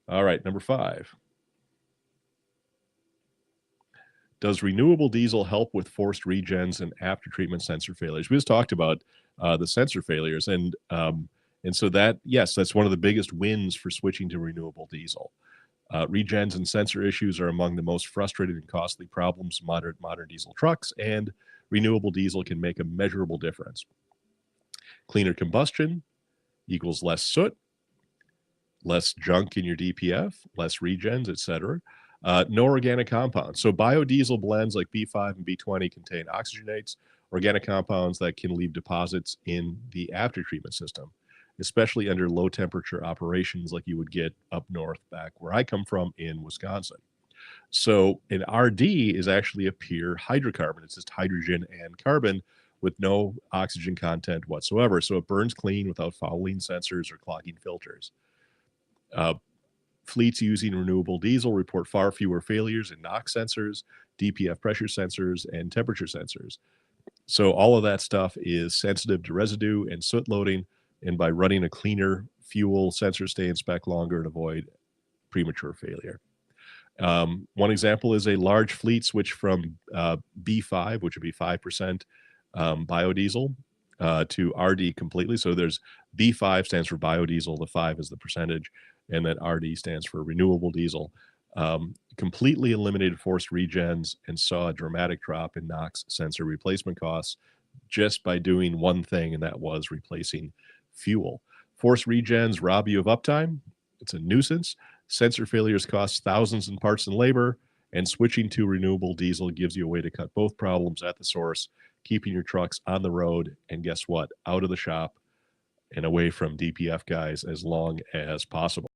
All right, number 5. Does renewable diesel help with forced regens and after-treatment sensor failures? We just talked about the sensor failures, and so that, yes, that's one of the biggest wins for switching to renewable diesel. Regens and sensor issues are among the most frustrating and costly problems modern diesel trucks, and renewable diesel can make a measurable difference. Cleaner combustion equals less soot, less junk in your DPF, less regens, etc. No organic compounds. So biodiesel blends like B5 and B20 contain oxygenates, organic compounds that can leave deposits in the aftertreatment system, especially under low temperature operations like you would get up north back where I come from in Wisconsin. So an RD is actually a pure hydrocarbon. It's just hydrogen and carbon with no oxygen content whatsoever. So it burns clean without fouling sensors or clogging filters. Uh, Fleets using renewable diesel report far fewer failures in NOx sensors, DPF pressure sensors, and temperature sensors. So all of that stuff is sensitive to residue and soot loading. And by running a cleaner fuel, sensors stay in spec longer and avoid premature failure. One example is a large fleet switch from B5, which would be 5% biodiesel, to RD completely. So there's B5 stands for biodiesel, the 5 is the percentage, and then RD stands for renewable diesel. Completely eliminated forced regens and saw a dramatic drop in NOx sensor replacement costs just by doing one thing, and that was replacing fuel. Forced regens rob you of uptime. It's a nuisance. Sensor failures cost thousands in parts and labor, and switching to renewable diesel gives you a way to cut both problems at the source, keeping your trucks on the road, and guess what? Out of the shop and away from DPF guys as long as possible.